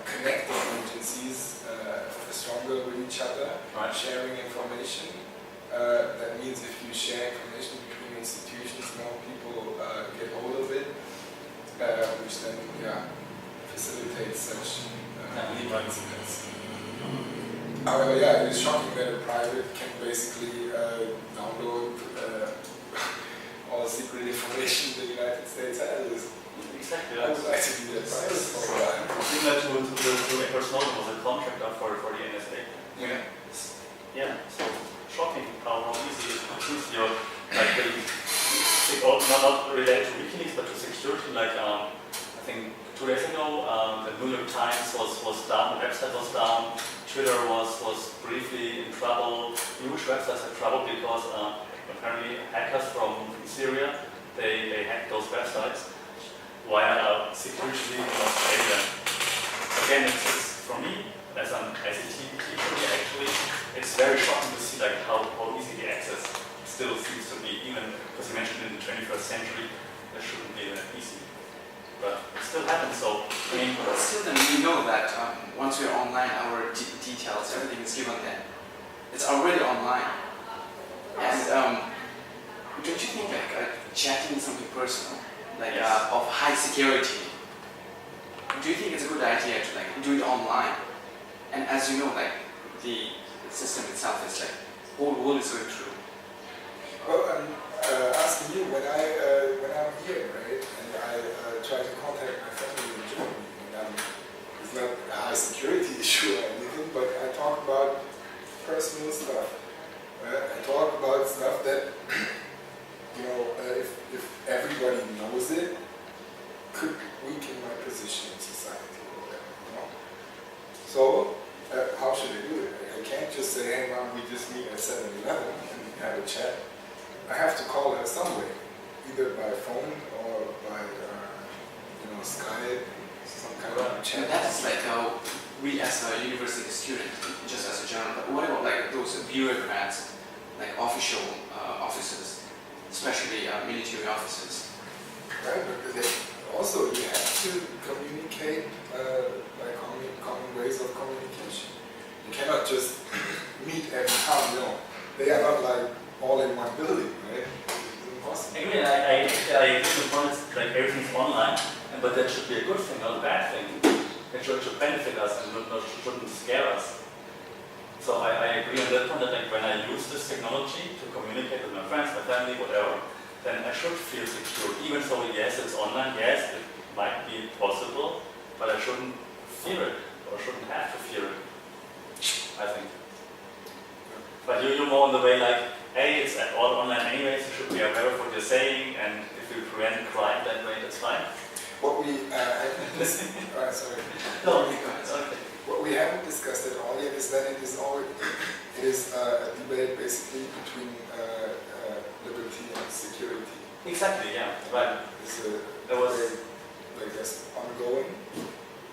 Speaker 3: connecting agencies stronger with each other, sharing information. That means if you share information between institutions, more people get hold of it, which then facilitates such legal incidents. However, it is shocking that a private can basically download all secret information the United States has.
Speaker 2: Exactly.
Speaker 3: I would like to be that private for a while.
Speaker 2: Similar to Edward Snowden was a contractor for the NSA. Yeah. So shocking how easy it is to use your not related to WikiLeaks but to security. Like I think 2 days ago, the New York Times was down, the website was down, Twitter was briefly in trouble. Huge websites had trouble because apparently hackers from Syria they hacked those websites via security leak in Australia. Again, it's for me as an ICT teacher actually, it's very shocking to see like how easy the access still seems to be, even because you mentioned in the 21st century that shouldn't be that easy. But it still happens, so I mean.
Speaker 1: But still, then we know that once we're online, our details, everything is given then. It's already online. And don't you think like chatting is something personal, like of high security? Do you think it's a good idea to like do it online? And as you know, like the system itself is like whole world is going through.
Speaker 3: Well, asking you, when I'm here, right, and I try to contact my family in Germany, and it's not a high security issue or anything, but I talk about personal stuff. I talk about stuff that, if everybody knows it, could weaken my position in society or whatever, So, how should I do it? I can't just say, hey mom, we just meet at 7-Eleven and have a chat. I have to call her some way, either by phone or by, Skype, some kind of chat.
Speaker 1: That's like we as a university student, just as a general, but what about like those bureaucrats, like official officers, especially military officers?
Speaker 3: Right, but also you have to communicate by common ways of communication. You cannot just meet every time, They are not like all in one building, right? It's impossible.
Speaker 2: I mean, I agree with the point, like everything's online, but that should be a good thing, not a bad thing. It should benefit us and shouldn't scare us. So I agree on that point that like when I use this technology to communicate with my friends, my family, whatever, then I should feel secure. Even though yes, it's online, yes, it might be possible, but I shouldn't fear it or shouldn't have to fear it. I think. But you're more on the way like, hey, it's all online anyways, you should be aware of what you're saying, and if you prevent crime that way, that's fine.
Speaker 3: What we sorry.
Speaker 2: No, okay.
Speaker 3: What we haven't discussed at all yet is that it is a debate basically between liberty and security.
Speaker 2: Exactly, yeah, right.
Speaker 3: It's
Speaker 2: There was,
Speaker 3: I guess, ongoing.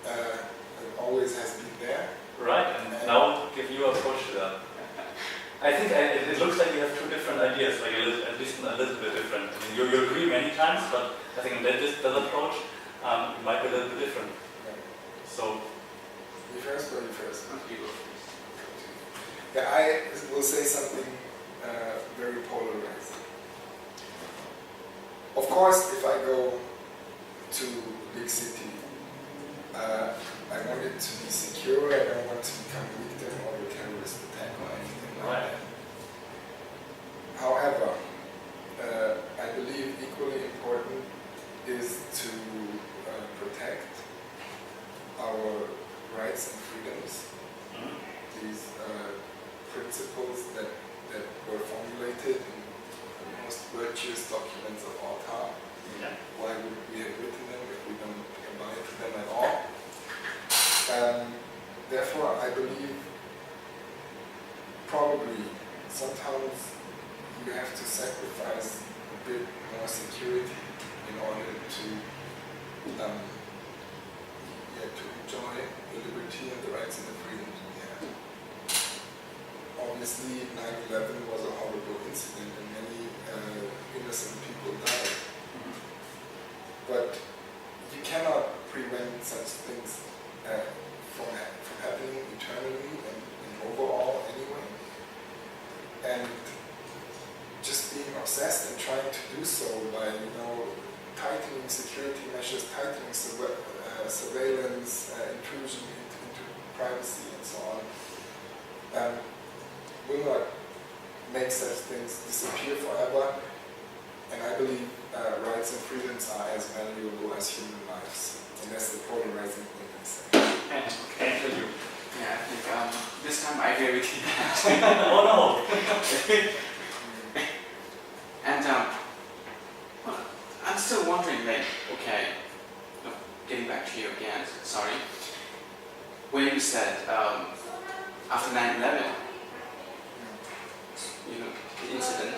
Speaker 3: It always has been there.
Speaker 2: right, and now give you a approach to that. I think it looks like you have two different ideas, like at least a little bit different. I mean, you agree many times, but I think in that approach it might be a little bit different.
Speaker 3: Yeah.
Speaker 2: So,
Speaker 3: You first or you first?
Speaker 1: You go first.
Speaker 3: Yeah, I will say something very polarizing. Of course, if I go to a big city, I want it to be secure. I don't want to become a victim of a terrorist attack or anything like
Speaker 2: right.
Speaker 3: that. However, I believe equally important is to protect our rights and freedoms.
Speaker 2: Mm-hmm.
Speaker 3: These principles that were formulated in the most virtuous documents of all time.
Speaker 2: Yeah.
Speaker 3: Why would we have written them if we don't abide to them at all? Therefore, I believe probably sometimes you have to sacrifice a bit more security in order to enjoy the liberty and the rights and the freedoms we have. Obviously, 9/11 was a horrible incident and many innocent people died. But you cannot prevent such things from happening eternally and overall anyway. And just being obsessed and trying to do so by, tightening security measures, tightening surveillance, intrusion into privacy and so on, will not make such things disappear forever. And I believe rights and freedoms are as valuable as human lives. And that's the polarizing thing I say.
Speaker 2: And for you.
Speaker 1: Yeah, I think this time I agree with you.
Speaker 2: Oh no!
Speaker 1: And well, I'm still wondering, like, okay, getting back to you again, sorry. When you said after 9/11, the incident,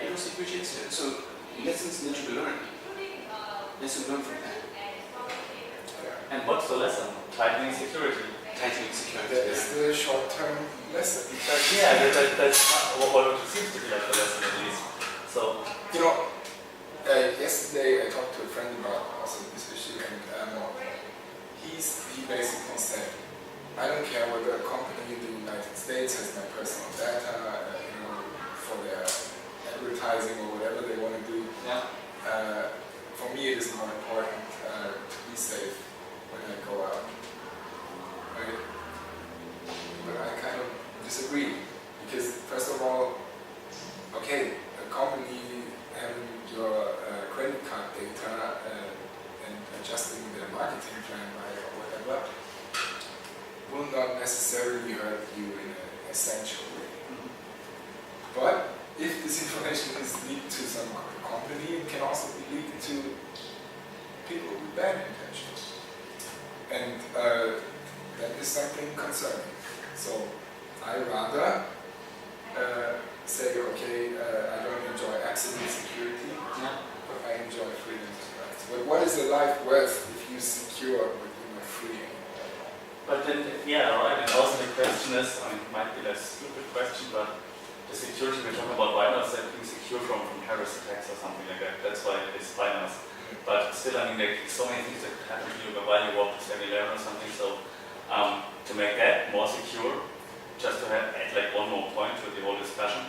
Speaker 1: it was a huge incident. So lessons need to be learned. Lessons learned from that.
Speaker 2: And what's the lesson? Tightening security.
Speaker 1: Tightening security.
Speaker 3: That is the short-term lesson.
Speaker 2: Yeah, that's what it seems to be like the lesson at least. So,
Speaker 3: yesterday I talked to a friend about also this issue, and he basically said, I don't care whether a company in the United States has my personal data, for their advertising or whatever they want to do.
Speaker 2: yeah.
Speaker 3: For me, it is more important to be safe when I go out. Right? But I kind of disagree, because first of all, okay, a company essential way. But if this information is leaked to some company, it can also be leaked to people with bad intentions. And that is something concerning. So I rather say, okay, I don't enjoy absolute security, but I enjoy freedom and rights. But what is a life worth if you secure within a freedom?
Speaker 2: But then, yeah, right, and also the question is, I mean, it might be a stupid question, but the security we're talking about right now is that being secure from terrorist attacks or something like that. That's why it's finance. But still, I mean, there are so many things that could happen to you while you walk to 7-Eleven or something. So to make that more secure, just to add like one more point to the whole discussion,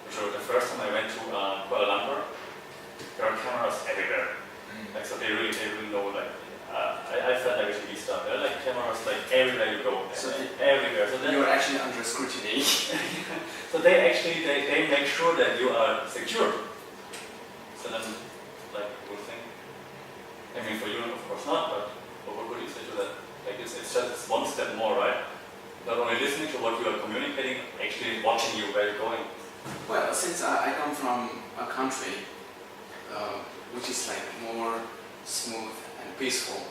Speaker 2: which was the first time I went to Kuala Lumpur, there are cameras everywhere. Like, so they really know, like, I felt like a TV star. There are like cameras like everywhere you go,
Speaker 1: so
Speaker 2: everywhere. So
Speaker 1: you are actually under scrutiny.
Speaker 2: So they actually they make sure that you are secure. So that's like a good thing. I mean, for you, of course not. But what would you say to that? Like it's just one step more, right? Not only listening to what you are communicating, actually watching you where you're going.
Speaker 1: Well, since I come from a country which is like more smooth and peaceful,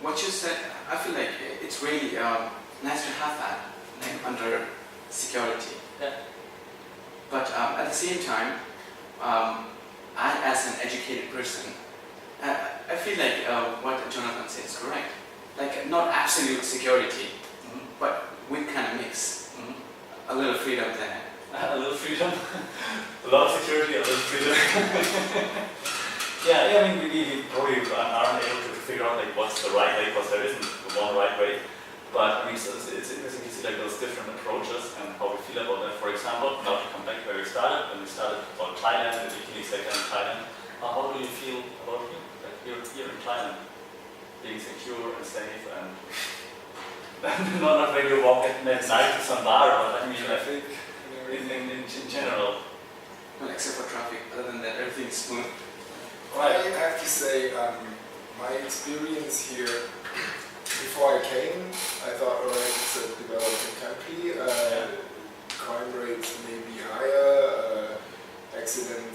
Speaker 1: what you said, I feel like it's really nice to have that like, under security.
Speaker 2: Yeah.
Speaker 1: But at the same time, I, as an educated person, I feel like what Jonathan said is correct. Like not absolute security, but with kind of mix. A little freedom there.
Speaker 2: A little freedom, a lot of security, a little freedom. Yeah, I mean, we probably aren't able to figure out like what's the right way, because there isn't one right way. But I mean, so it's interesting to see like those different approaches and how we feel about that. For example, now to come back where we started, when we started about Thailand, the WikiLeaks data in Thailand. How do you feel about like here in Thailand, being secure and safe and not when you walk at night to some bar, but I mean, I think. In general.
Speaker 1: Well, except for traffic, other than that, everything is smooth.
Speaker 3: Well, I have to say, my experience here, before I came, I thought, alright, it's a developing country, crime rates may be higher, accident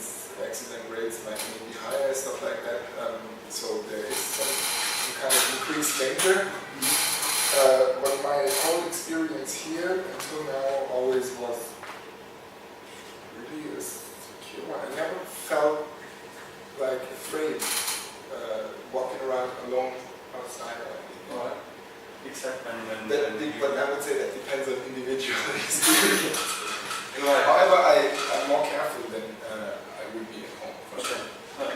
Speaker 3: rates might be higher, stuff like that. So there is some kind of increased danger. But my whole experience here until now always was really secure. I never felt like afraid walking around alone outside.
Speaker 2: Right. Except when
Speaker 3: but I would say that depends on individual experience.
Speaker 2: Right.
Speaker 3: However, I'm more careful than I would be at home. For sure.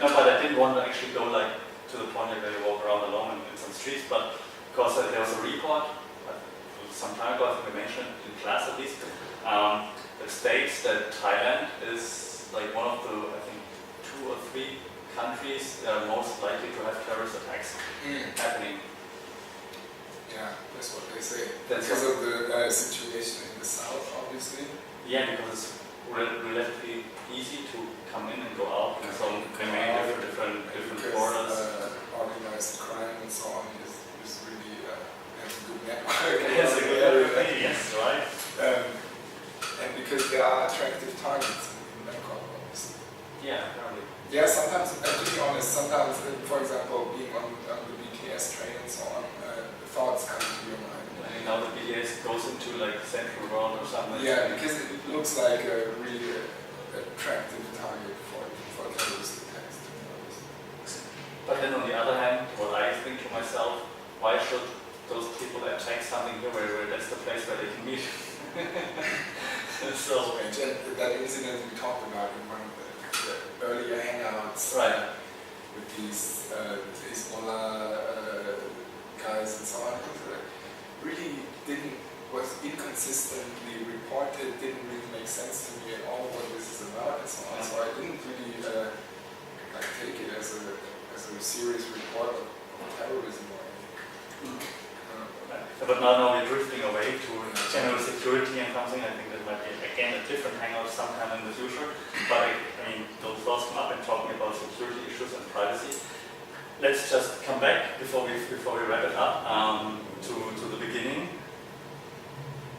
Speaker 2: No, but I didn't want to actually go like to the point where you walk around alone in some streets, but because there was a report some time ago, I think we mentioned in class at least, that states that Thailand is like one of the, I think, 2 or 3 countries that are most likely to have terrorist attacks happening.
Speaker 3: Yeah, that's what they say.
Speaker 2: That's
Speaker 3: because of the situation in the south, obviously.
Speaker 2: Yeah, because it's relatively easy to come in and go out, and so many different borders.
Speaker 3: Organized crime and so on is really has a good network.
Speaker 2: Yes, a good area. Yes, right.
Speaker 3: And because there are attractive targets in Bangkok, obviously.
Speaker 2: Yeah, apparently.
Speaker 3: Yeah, sometimes, to be honest, sometimes, for example, being on the BTS train and so on, the thoughts come to your mind.
Speaker 2: And now the BTS goes into like Central World or something.
Speaker 3: Yeah, because it looks like a really attractive target for terrorist attacks.
Speaker 2: But then on the other hand, what I think to myself, why should those people attack something here where that's the place where they can meet? So
Speaker 3: and that incident we talked about in one of the earlier hangouts,
Speaker 2: right,
Speaker 3: with these Hezbollah guys and so on, really was inconsistently reported, didn't really make sense to me at all what this is about and so on. So I didn't really take it as a serious report of terrorism or anything.
Speaker 2: But now we're drifting away to general security and something. I think that might be again a different hangout sometime in the future. But I mean, those thoughts come up and talking about security issues and privacy. Let's just come back before we wrap it up to the beginning.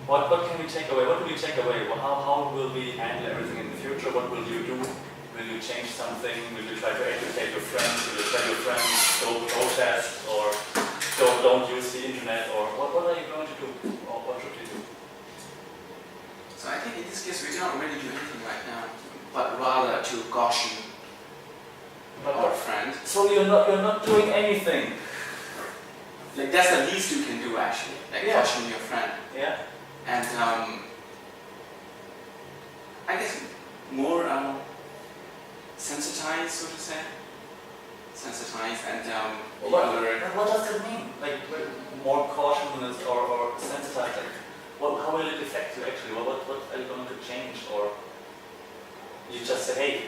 Speaker 2: What can we take away? What do we take away? Well, how will we handle everything in the future? What will you do? Will you change something? Will you try to educate your friends? Will you tell your friends go protest or don't use the internet? Or what are you going to do? Or what should you do?
Speaker 1: So I think in this case we cannot really do anything right now, but rather to caution our friend.
Speaker 2: So you're not doing anything.
Speaker 1: Like that's the least you can do actually. Like caution your friend.
Speaker 2: Yeah.
Speaker 1: And I guess more sensitized, so to say. Sensitized and
Speaker 2: what does that mean? Like more cautious or sensitized? Like, how will it affect you actually? What are you going to change? Or you just say, hey,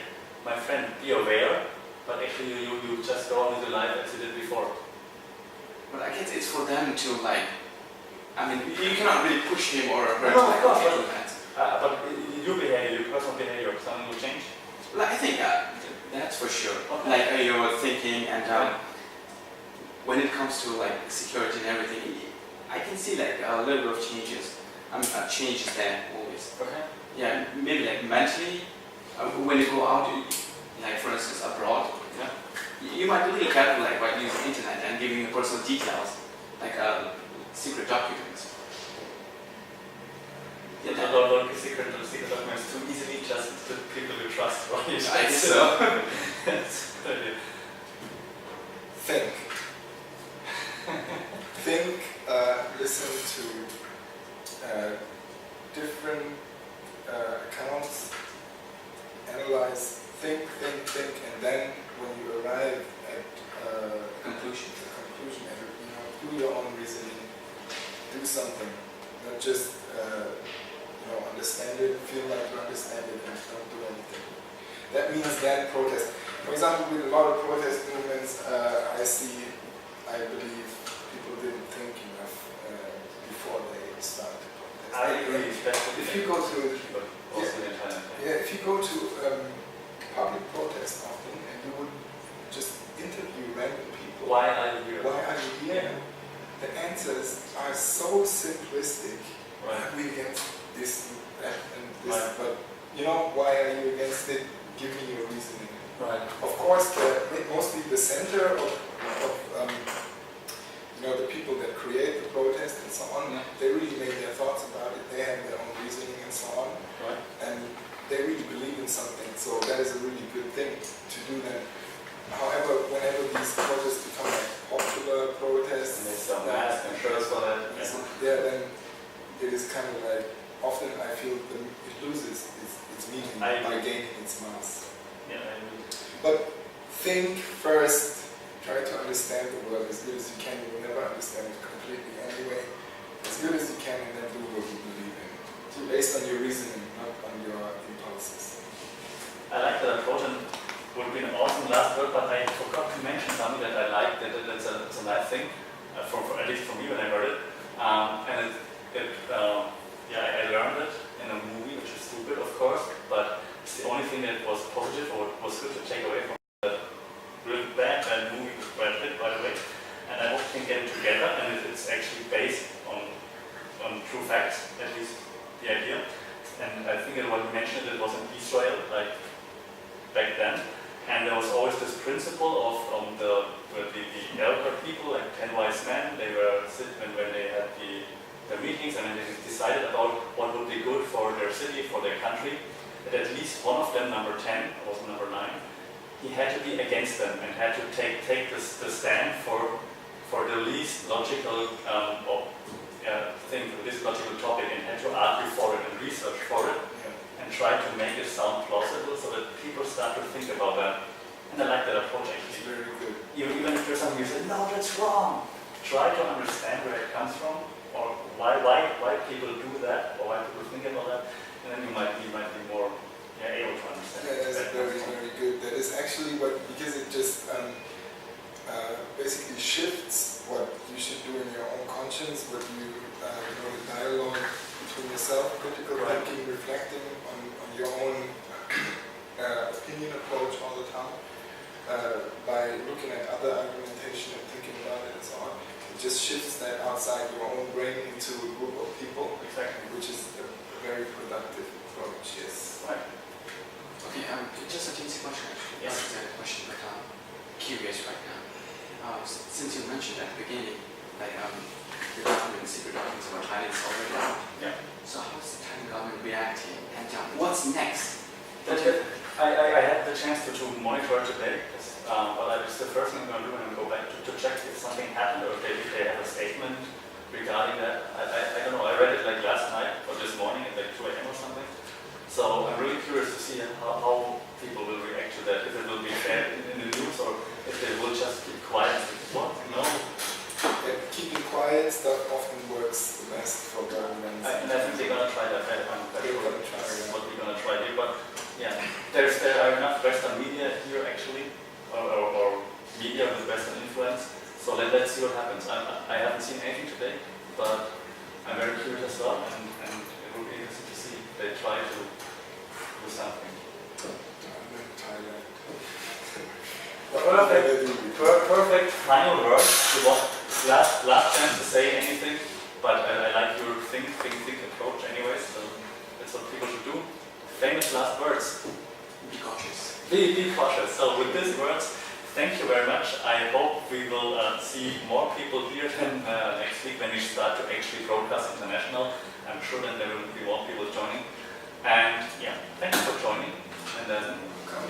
Speaker 2: my friend, be aware, but actually you just go on with your life as you did before.
Speaker 1: But I guess it's for them to like. I mean, you cannot really push him or her
Speaker 2: No,
Speaker 1: to
Speaker 2: of course,
Speaker 1: do that.
Speaker 2: But your behavior, your personal behavior, something will change.
Speaker 1: Well, I think that's for sure.
Speaker 2: Okay.
Speaker 1: Like your thinking and when it comes to like security and everything, I can see like a little bit of changes. Changes there always.
Speaker 2: Okay.
Speaker 1: Yeah, maybe like mentally, when you go out, like for instance abroad, you might be a little careful like by using the internet and giving the personal details, like secret documents.
Speaker 2: Yeah, don't give secret documents too easily, just to people you trust, right?
Speaker 1: I guess so.
Speaker 3: Think. Think, listen to different accounts, analyze, think, and then when you arrive at
Speaker 1: Conclusion.
Speaker 3: and do your own reasoning, do something, not just understand it, feel like you understand it, and don't do anything. That means then protest. For example, with a lot of protest movements, I believe people didn't think enough before they started to protest.
Speaker 2: I agree, especially
Speaker 3: if you go to
Speaker 2: also in Thailand.
Speaker 3: if you go to public protest often and you would just interview random people,
Speaker 2: Why are you here?
Speaker 3: why are you here? The answers are so simplistic.
Speaker 2: Right.
Speaker 3: Are we against this, that, and this?
Speaker 2: Right.
Speaker 3: But why are you against it? Give me your reasoning.
Speaker 2: Right.
Speaker 3: Of course, mostly the center of the people that create the protest and so on, they really made their thoughts about it. They have their own reasoning and so on,
Speaker 2: Right.
Speaker 3: and they really believe in something. So that is a really good thing to do that. However, whenever these protests become like popular protests,
Speaker 2: And they sell masks and shirts for that.
Speaker 3: then it is kind of like often I feel it loses its meaning by gaining its mass.
Speaker 2: Yeah, I agree.
Speaker 3: But think first, try to understand the world as good as you can. You will never understand it completely anyway. As good as you can, and then do what you believe in. So based on your reasoning, not on your impulses.
Speaker 2: I like that approach, and it would be an awesome last word, but I forgot to mention something that I like, that's a nice thing, for at least for me when I heard it. And I learned it in a movie, which is stupid, of course, but it's the only thing that was positive or was good to take away from the really bad movie with Brad Pitt, by the way. And I hope we can get it together, and it's actually based on true facts, at least the idea. And I think that when we mentioned it was in Israel, like back then, and there was always this principle of the elder people, like 10 wise men. They were sitting when they had the meetings, and then they decided about what would be good for their city, for their country. That at least one of them, number 10, was number 9, he had to be against them and had to take the stand for the least logical thing, for this logical topic, and had to argue for it and research for it, and try to make it sound plausible so that people start to think about that. And I like that approach actually.
Speaker 3: It's very good.
Speaker 2: Even if there's something you say, no, that's wrong. Try to understand where it comes from, or why people do that, or why people think about that, and then you might be more able to understand.
Speaker 3: Yeah, that's very, very good. That is actually because it just basically shifts what you should do in your own conscience, what you, the dialogue between yourself, critical thinking, reflecting on your own opinion approach all the time, by looking at other argumentation and thinking about it and so on. It just shifts that outside your own brain into a group of people,
Speaker 2: Exactly.
Speaker 3: which is a very productive approach, yes.
Speaker 2: Right.
Speaker 1: Okay, just a teensy question actually.
Speaker 2: Yes.
Speaker 1: It's a question that I'm curious right now. Since you mentioned at the beginning, like the government secret documents about Thailand is already out.
Speaker 2: Yeah.
Speaker 1: So how is the Thailand government reacting? And what's next?
Speaker 2: I had the chance to monitor it today, but it's the first thing I'm going to do when I go back to check if something happened or if they have a statement regarding that. I don't know, I read it like last night or this morning at like 2 AM or something. So I'm really curious to see how people will react to that, if it will be fair in the news or if they will just keep quiet and say, what? No.
Speaker 3: Keeping quiet stuff often works the best for governments.
Speaker 2: And I think they're going to try that. I'm
Speaker 3: They're
Speaker 2: sure
Speaker 3: gonna try,
Speaker 2: that's
Speaker 3: yeah.
Speaker 2: what we're going to try here. But yeah, there are enough Western media here actually, or media with Western influence. So let's see what happens. I haven't seen anything today, but I'm very curious as well, and it will be interesting to see if they try to do something.
Speaker 3: Thailand.
Speaker 2: Perfect final word. Last chance to say anything, but I like your think approach anyway, so that's what people should do. Famous last words.
Speaker 1: Be cautious.
Speaker 2: Be cautious. So with these words, thank you very much. I hope we will see more people here than next week when we start to actually broadcast international. I'm sure that there will be more people joining. And yeah, thank you for joining. And then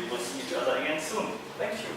Speaker 2: we will see each other again soon. Thank you.